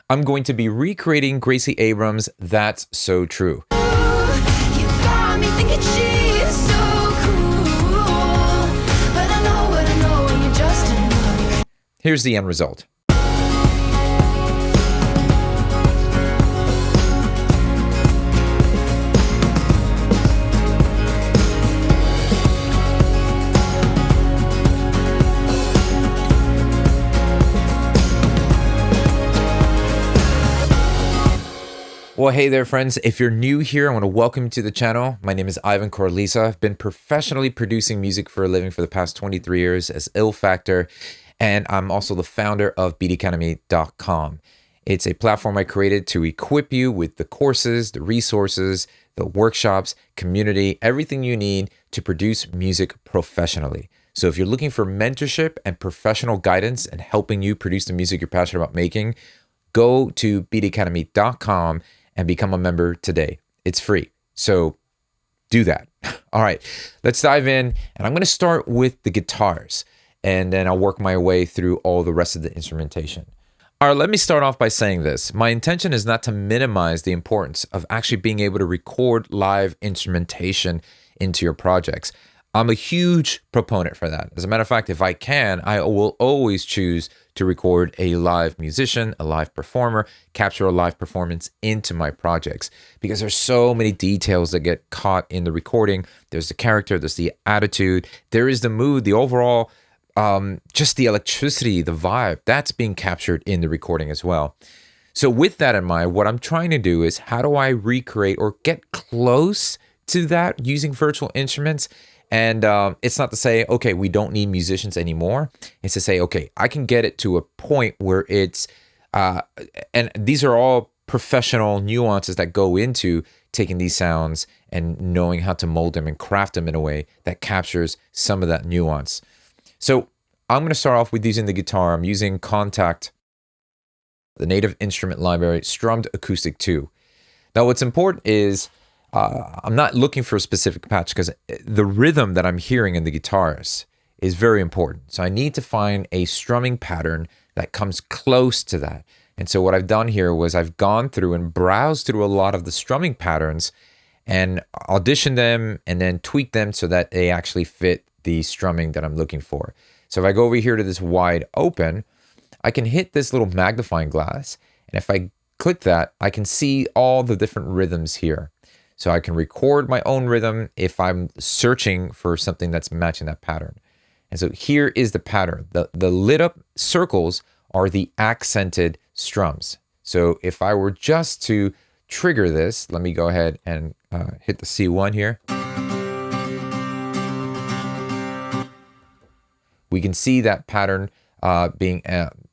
I'm going to be recreating Gracie Abrams' That's So True. You got me thinking she's so cool, but I know what I know when you're just annoying. Here's the end result. Well, hey there, friends. If you're new here, I want to welcome you to the channel. My name is Ivan Corlisa. I've been professionally producing music for a living for the past 23 years as Ill Factor, and I'm also the founder of beatacademy.com. It's a platform I created to equip you with the courses, the resources, the workshops, community, everything you need to produce music professionally. So if you're looking for mentorship and professional guidance and helping you produce the music you're passionate about making, go to beatacademy.com and become a member today. It's free. So do that. All right, let's dive in. And I'm going to start with the guitars, and then I'll work my way through all the rest of the instrumentation. All right, let me start off by saying this. My intention is not to minimize the importance of actually being able to record live instrumentation into your projects. I'm a huge proponent for that. As a matter of fact, if I can, I will always choose to record a live musician, a live performer, capture a live performance into my projects, because there's so many details that get caught in the recording. There's the character, there's the attitude, there is the mood, the overall, just the electricity, the vibe, that's being captured in the recording as well. So with that in mind, what I'm trying to do is, how do I recreate or get close to that using virtual instruments? And it's not to say, okay, we don't need musicians anymore. It's to say, okay, I can get it to a point where it's, and these are all professional nuances that go into taking these sounds and knowing how to mold them and craft them in a way that captures some of that nuance. So I'm going to start off with using the guitar. I'm using Contact, the native instrument library, Strummed Acoustic 2. Now, what's important is, I'm not looking for a specific patch, because the rhythm that I'm hearing in the guitars is very important. So I need to find a strumming pattern that comes close to that. And so what I've done here was I've gone through and browsed through a lot of the strumming patterns and auditioned them and then tweaked them so that they actually fit the strumming that I'm looking for. So if I go over here to this wide open, I can hit this little magnifying glass. And if I click that, I can see all the different rhythms here. So I can record my own rhythm if I'm searching for something that's matching that pattern. And so here is the pattern. The lit up circles are the accented strums. So if I were just to trigger this, let me go ahead and hit the C1 here. We can see that pattern being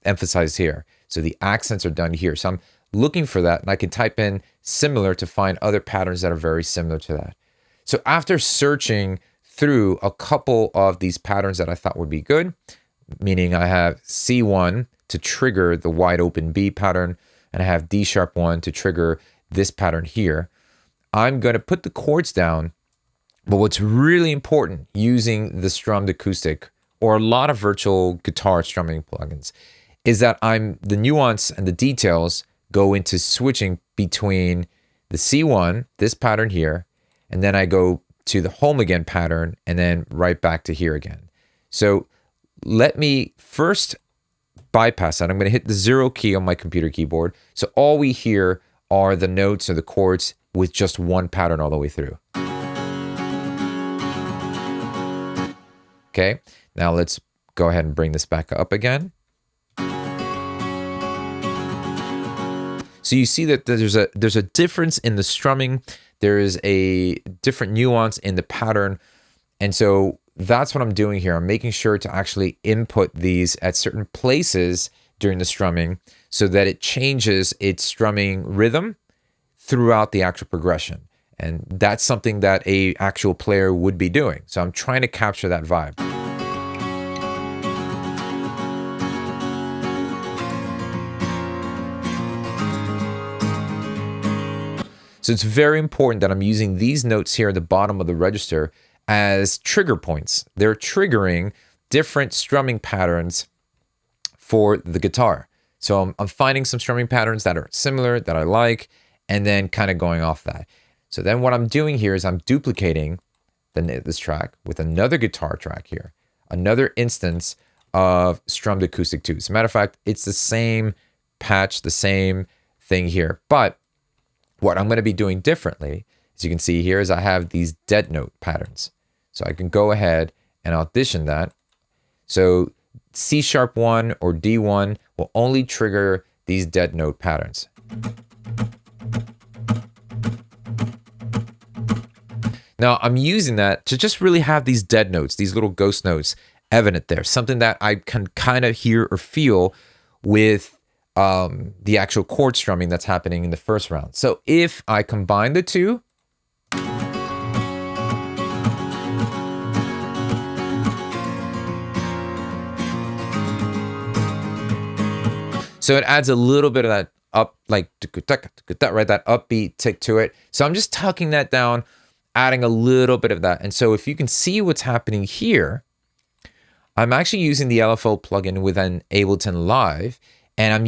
emphasized here. So the accents are done here. So I'm looking for that, and I can type in similar to find other patterns that are very similar to that. So after searching through a couple of these patterns that I thought would be good, meaning I have C1 to trigger the wide open B pattern, and I have D sharp 1 to trigger this pattern here, I'm going to put the chords down. But what's really important using the Strummed Acoustic or a lot of virtual guitar strumming plugins is that the nuance and the details go into switching between the C1, this pattern here, and then I go to the home again pattern, and then right back to here again. So let me first bypass that. I'm going to hit the 0 key on my computer keyboard. So all we hear are the notes or the chords with just one pattern all the way through. Okay, now let's go ahead and bring this back up again. So you see that there's a difference in the strumming. There is a different nuance in the pattern. And so that's what I'm doing here. I'm making sure to actually input these at certain places during the strumming so that it changes its strumming rhythm throughout the actual progression. And that's something that a actual player would be doing. So I'm trying to capture that vibe. So it's very important that I'm using these notes here at the bottom of the register as trigger points. They're triggering different strumming patterns for the guitar. So I'm finding some strumming patterns that are similar that I like, and then kind of going off that. So then what I'm doing here is I'm duplicating this track with another guitar track here, another instance of strummed acoustic 2. As a matter of fact, it's the same patch, the same thing here. But what I'm going to be doing differently, as you can see here, is I have these dead note patterns. So I can go ahead and audition that. So C#1 or D1 will only trigger these dead note patterns. Now I'm using that to just really have these dead notes, these little ghost notes evident there, something that I can kind of hear or feel with the actual chord strumming that's happening in the first round. So if I combine the two, so it adds a little bit of that up, like right, that upbeat tick to it. So I'm just tucking that down, adding a little bit of that. And so if you can see what's happening here, I'm actually using the LFO plugin within Ableton Live, and I'm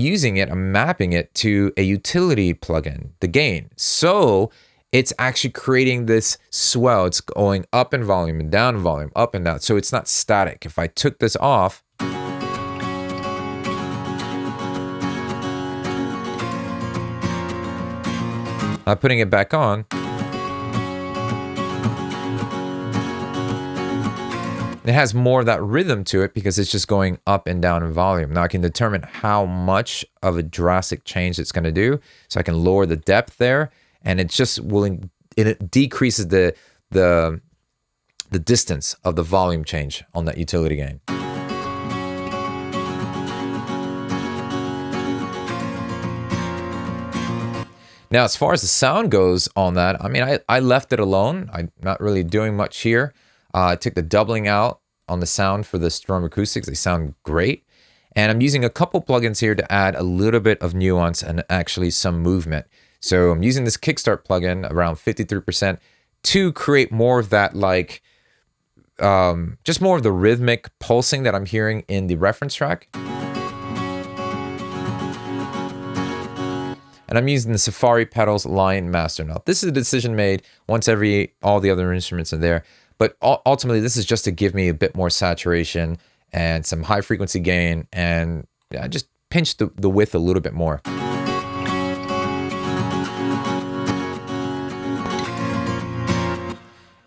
mapping it to a utility plugin, the gain. So it's actually creating this swell. It's going up in volume and down in volume, up and down. So it's not static. If I took this off, I'm putting it back on, it has more of that rhythm to it because it's just going up and down in volume. Now I can determine how much of a drastic change it's going to do. So I can lower the depth there, and it just it decreases the distance of the volume change on that utility gain. Now, as far as the sound goes on that, I mean, I left it alone. I'm not really doing much here. I took the doubling out on the sound for the strum acoustics. They sound great. And I'm using a couple plugins here to add a little bit of nuance and actually some movement. So I'm using this Kickstart plugin around 53% to create more of that, like, just more of the rhythmic pulsing that I'm hearing in the reference track. And I'm using the Safari Pedals Line Master. Now, this is a decision made once all the other instruments are there. But ultimately, this is just to give me a bit more saturation and some high frequency gain, and just pinch the width a little bit more.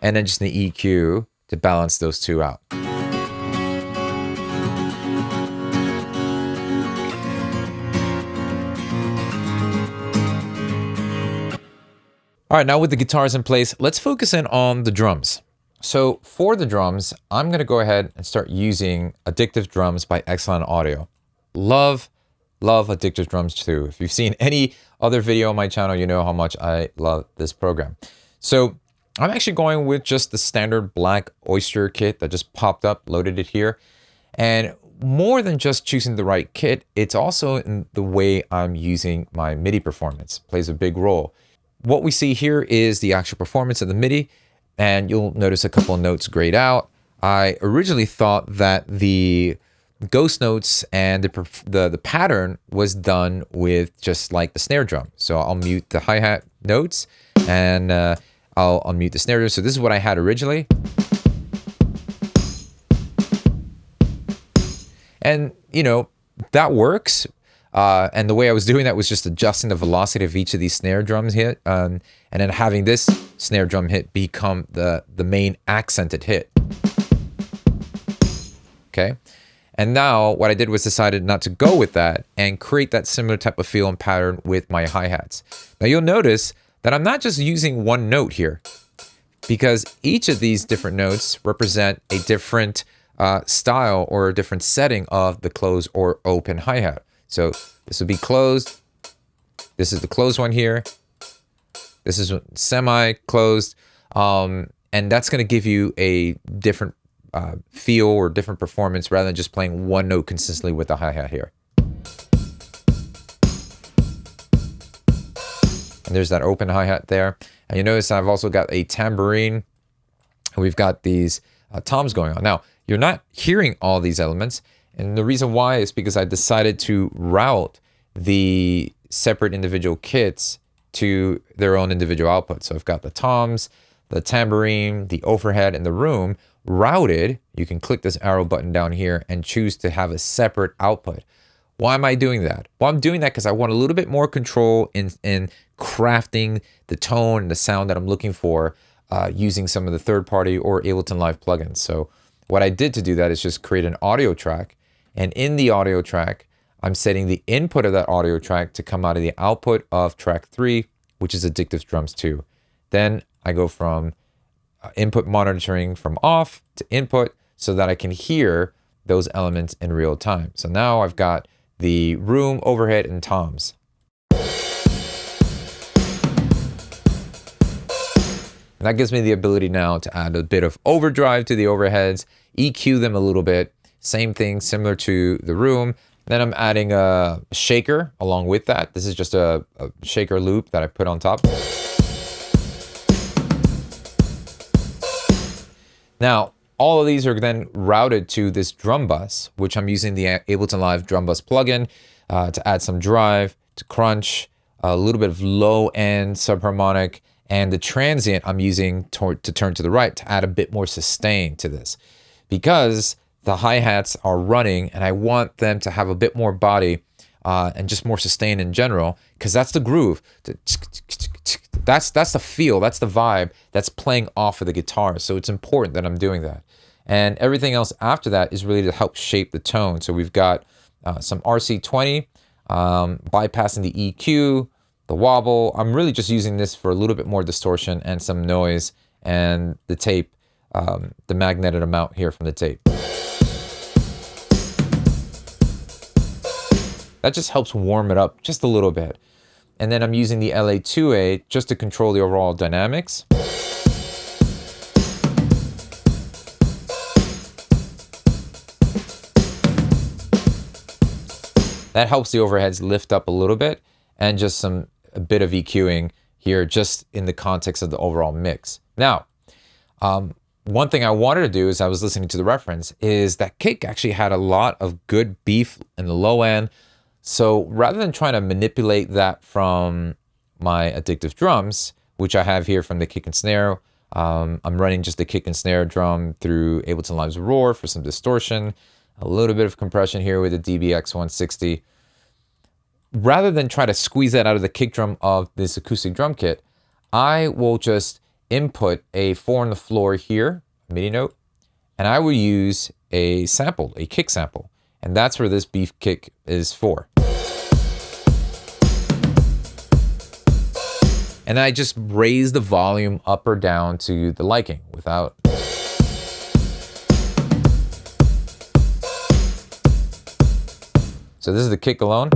And then just the EQ to balance those two out. All right, now with the guitars in place, let's focus in on the drums. So for the drums, I'm going to go ahead and start using Addictive Drums by Excellent Audio. Love Addictive Drums too. If you've seen any other video on my channel, you know how much I love this program. So I'm actually going with just the standard Black Oyster kit that just popped up, loaded it here. And more than just choosing the right kit, it's also in the way I'm using my MIDI performance. It plays a big role. What we see here is the actual performance of the MIDI, and you'll notice a couple of notes grayed out. I originally thought that the ghost notes and the pattern was done with just like the snare drum. So I'll mute the hi-hat notes and I'll unmute the snare drum. So this is what I had originally. And, you know, that works. And the way I was doing that was just adjusting the velocity of each of these snare drums hit, and then having this snare drum hit become the main accented hit. Okay. And now what I did was decided not to go with that and create that similar type of feel and pattern with my hi-hats. Now you'll notice that I'm not just using one note here, because each of these different notes represent a different style or a different setting of the closed or open hi-hat. So this would be closed. This is the closed one here. This is semi-closed. And that's going to give you a different feel or different performance rather than just playing one note consistently with the hi-hat here. And there's that open hi-hat there. And you notice I've also got a tambourine. And we've got these toms going on. Now, you're not hearing all these elements. And the reason why is because I decided to route the separate individual kits to their own individual output. So I've got the toms, the tambourine, the overhead, and the room routed. You can click this arrow button down here and choose to have a separate output. Why am I doing that? Well, I'm doing that because I want a little bit more control in crafting the tone and the sound that I'm looking for using some of the third-party or Ableton Live plugins. So what I did to do that is just create an audio track. And in the audio track, I'm setting the input of that audio track to come out of the output of track 3, which is Addictive Drums 2. Then I go from input monitoring from off to input so that I can hear those elements in real time. So now I've got the room, overhead, and toms. And that gives me the ability now to add a bit of overdrive to the overheads, EQ them a little bit. Same thing, similar to the room. Then I'm adding a shaker along with that. This is just a shaker loop that I put on top. Now, all of these are then routed to this drum bus, which I'm using the Ableton Live drum bus plugin to add some drive, to crunch, a little bit of low end subharmonic, and the transient I'm using to turn to the right to add a bit more sustain to this. Because the hi-hats are running and I want them to have a bit more body and just more sustain in general, because that's the groove. That's the feel, that's the vibe that's playing off of the guitar. So it's important that I'm doing that. And everything else after that is really to help shape the tone. So we've got some RC20, bypassing the EQ, the wobble. I'm really just using this for a little bit more distortion and some noise, and the tape, the magnetic amount here from the tape. That just helps warm it up just a little bit. And then I'm using the LA2A just to control the overall dynamics. That helps the overheads lift up a little bit, and just a bit of EQing here just in the context of the overall mix. Now, one thing I wanted to do as I was listening to the reference is that kick actually had a lot of good beef in the low end. So rather than trying to manipulate that from my Addictive Drums, which I have here from the kick and snare, I'm running just the kick and snare drum through Ableton Live's Roar for some distortion, a little bit of compression here with the DBX 160. Rather than try to squeeze that out of the kick drum of this acoustic drum kit, I will just input a 4 on the floor here, MIDI note, and I will use a sample, a kick sample. And that's where this beef kick is for. And I just raise the volume up or down to the liking without. So this is the kick alone.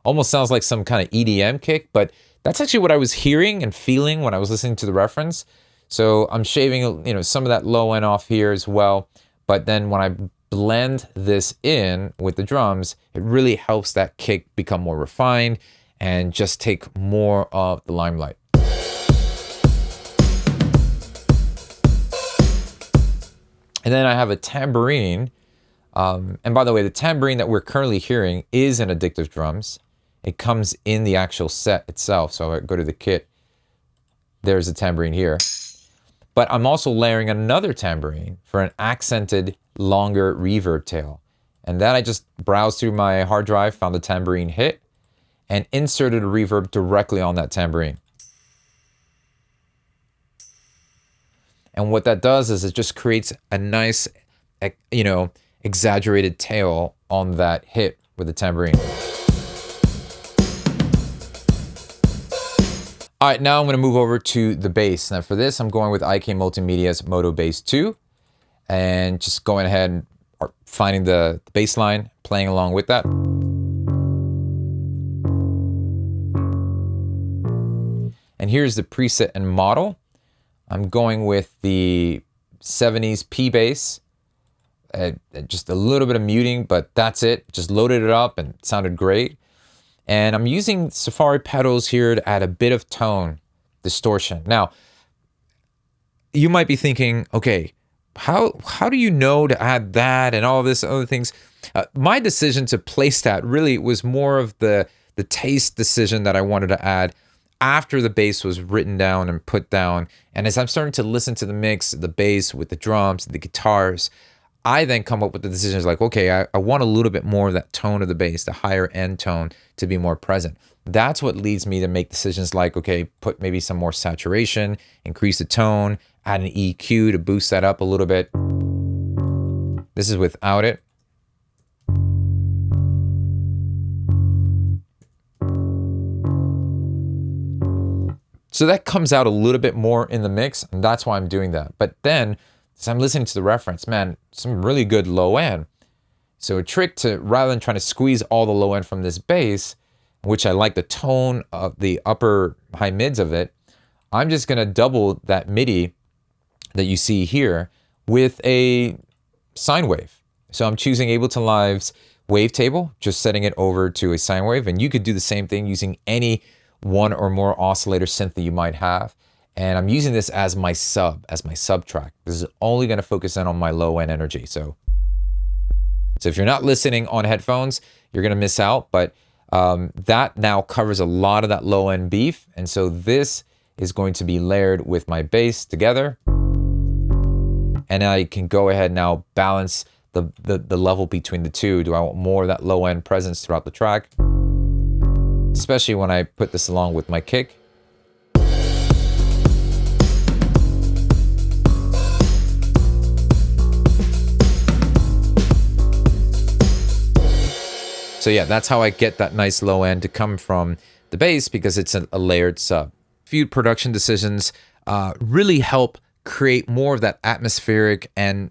Almost sounds like some kind of EDM kick, but that's actually what I was hearing and feeling when I was listening to the reference. So I'm shaving, some of that low end off here as well. But then when I blend this in with the drums, it really helps that kick become more refined and just take more of the limelight. And then I have a tambourine. And by the way, the tambourine that we're currently hearing is an Addictive Drums. It comes in the actual set itself. So I go to the kit. There's a tambourine here. But I'm also layering another tambourine for an accented, longer reverb tail. And that I just browsed through my hard drive, found the tambourine hit, and inserted a reverb directly on that tambourine. And what that does is it just creates a nice, exaggerated tail on that hit with the tambourine. All right, now I'm going to move over to the bass. Now for this, I'm going with IK Multimedia's Moto Bass 2, and just going ahead and finding the bass line, playing along with that. And here's the preset and model. I'm going with the 70s P bass. Just a little bit of muting, but that's it. Just loaded it up and it sounded great. And I'm using Safari pedals here to add a bit of tone distortion. Now, you might be thinking, okay, how do you know to add that and all this other things? My decision to place that really was more of the taste decision that I wanted to add after the bass was written down and put down. And as I'm starting to listen to the mix, the bass with the drums, the guitars, I then come up with the decisions like, okay, I want a little bit more of that tone of the bass, the higher end tone to be more present. That's what leads me to make decisions like, okay, put maybe some more saturation, increase the tone, add an EQ to boost that up a little bit. This is without it. So that comes out a little bit more in the mix, and that's why I'm doing that. But then, as I'm listening to the reference, man, some really good low end. So a trick to, rather than trying to squeeze all the low end from this bass, which I like the tone of the upper high mids of it, I'm just gonna double that MIDI that you see here with a sine wave. So I'm choosing Ableton Live's wavetable, just setting it over to a sine wave, and you could do the same thing using any one or more oscillator synth that you might have. And I'm using this as my sub track. This is only gonna focus in on my low end energy. So if you're not listening on headphones, you're gonna miss out, but that now covers a lot of that low end beef. And so this is going to be layered with my bass together. And I can go ahead now balance the level between the two. Do I want more of that low end presence throughout the track? Especially when I put this along with my kick. So yeah, that's how I get that nice low end to come from the bass, because it's a layered sub. Few production decisions really help create more of that atmospheric and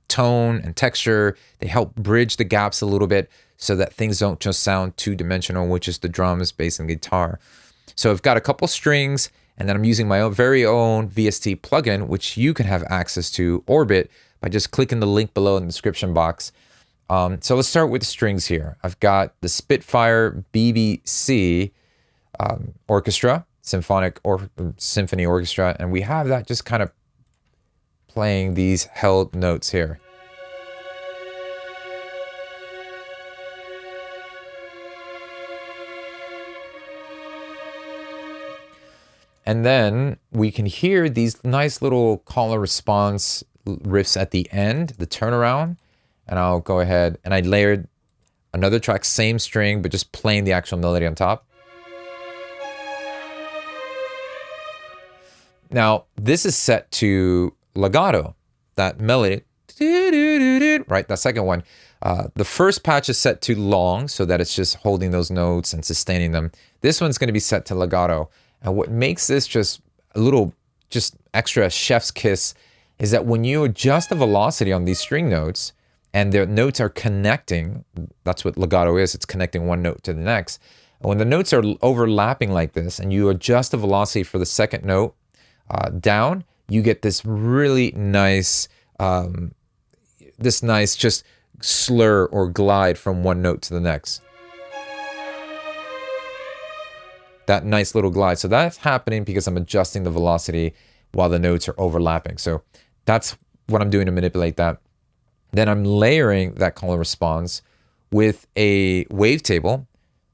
tone and texture. They help bridge the gaps a little bit so that things don't just sound two-dimensional, which is the drums, bass, and guitar. So I've got a couple strings, and then I'm using my very own VST plugin, which you can have access to, Orbit, by just clicking the link below in the description box. So let's start with the strings here. I've got the Spitfire BBC orchestra, symphony orchestra, and we have that just kind of playing these held notes here. And then we can hear these nice little call and response riffs at the end, the turnaround. And I'll go ahead and I layered another track, same string, but just playing the actual melody on top. Now, this is set to legato, that melody, right? That second one. The first patch is set to long so that it's just holding those notes and sustaining them. This one's going to be set to legato. And what makes this just a little, just extra chef's kiss is that when you adjust the velocity on these string notes and their notes are connecting, that's what legato is, it's connecting one note to the next. When the notes are overlapping like this and you adjust the velocity for the second note down, you get this really nice, just slur or glide from one note to the next. That nice little glide. So that's happening because I'm adjusting the velocity while the notes are overlapping. So that's what I'm doing to manipulate that. Then I'm layering that call and response with a wavetable,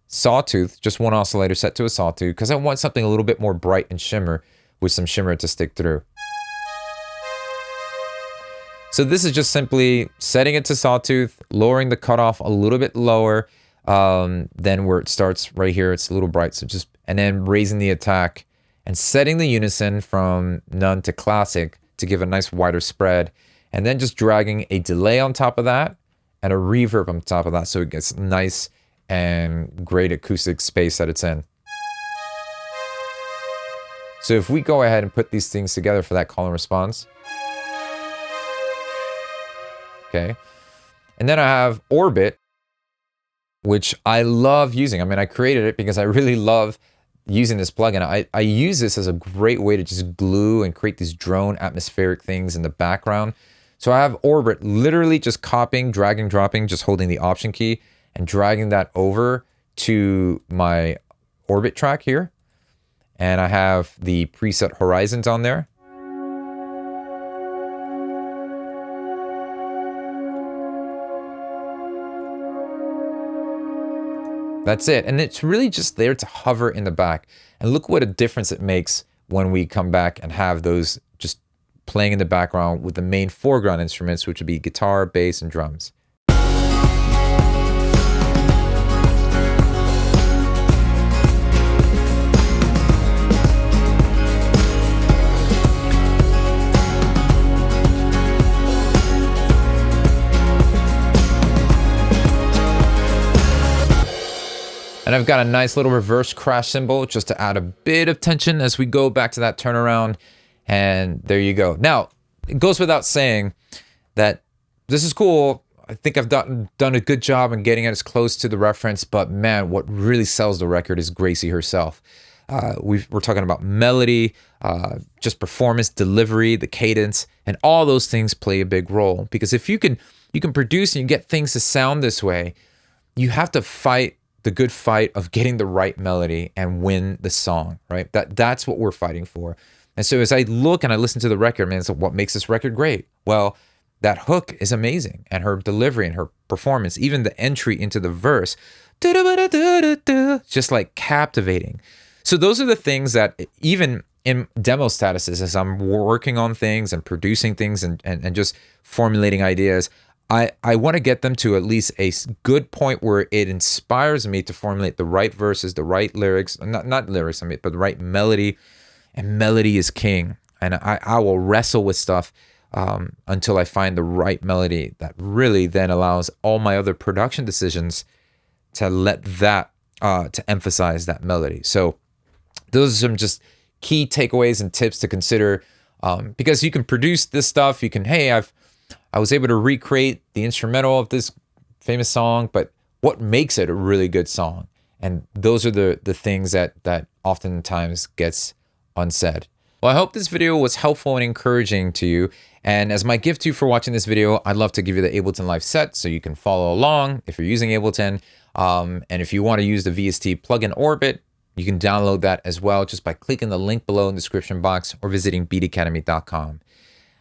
sawtooth, just one oscillator set to a sawtooth, because I want something a little bit more bright and shimmer with some shimmer to stick through. So this is just simply setting it to sawtooth, lowering the cutoff a little bit lower than where it starts right here. It's a little bright, so just, and then raising the attack and setting the unison from none to classic to give a nice wider spread, and then just dragging a delay on top of that and a reverb on top of that so it gets nice and great acoustic space that it's in. So if we go ahead and put these things together for that call and response. Okay. And then I have Orbit, which I love using. I mean, I created it because I really love using this plugin. I use this as a great way to just glue and create these drone atmospheric things in the background. So I have Orbit literally just copying, dragging, dropping, just holding the Option key and dragging that over to my Orbit track here. And I have the preset Horizons on there. That's it. And it's really just there to hover in the back. And look what a difference it makes when we come back and have those just playing in the background with the main foreground instruments, which would be guitar, bass, and drums. And I've got a nice little reverse crash cymbal just to add a bit of tension as we go back to that turnaround. And there you go. Now, it goes without saying that this is cool. I think I've done a good job in getting it as close to the reference. But man, what really sells the record is Gracie herself. We're talking about melody, just performance, delivery, the cadence, and all those things play a big role. Because if you can produce and you get things to sound this way, you have to fight the good fight of getting the right melody and win the song, right? That's what we're fighting for. And so as I look and I listen to the record, man, so what makes this record great? Well, that hook is amazing, and her delivery and her performance, even the entry into the verse, just like captivating. So those are the things that even in demo statuses, as I'm working on things and producing things and just formulating ideas, I want to get them to at least a good point where it inspires me to formulate the right verses, the right lyrics, not lyrics, but the right melody. And melody is king. And I will wrestle with stuff until I find the right melody that really then allows all my other production decisions to let that, to emphasize that melody. So those are some just key takeaways and tips to consider, because you can produce this stuff. You can, hey, I was able to recreate the instrumental of this famous song, but what makes it a really good song? And those are the things that oftentimes gets unsaid. Well, I hope this video was helpful and encouraging to you. And as my gift to you for watching this video, I'd love to give you the Ableton Live set so you can follow along if you're using Ableton. And if you want to use the VST plugin Orbit, you can download that as well just by clicking the link below in the description box or visiting beatacademy.com.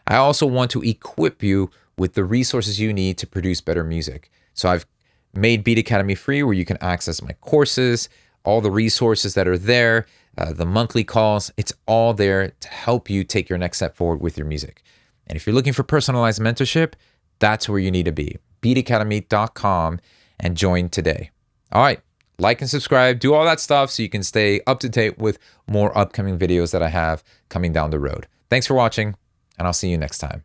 I also want to equip you with the resources you need to produce better music. So I've made Beat Academy free, where you can access my courses, all the resources that are there, the monthly calls. It's all there to help you take your next step forward with your music. And if you're looking for personalized mentorship, that's where you need to be. beatacademy.com and join today. All right, like and subscribe, do all that stuff so you can stay up to date with more upcoming videos that I have coming down the road. Thanks for watching, and I'll see you next time.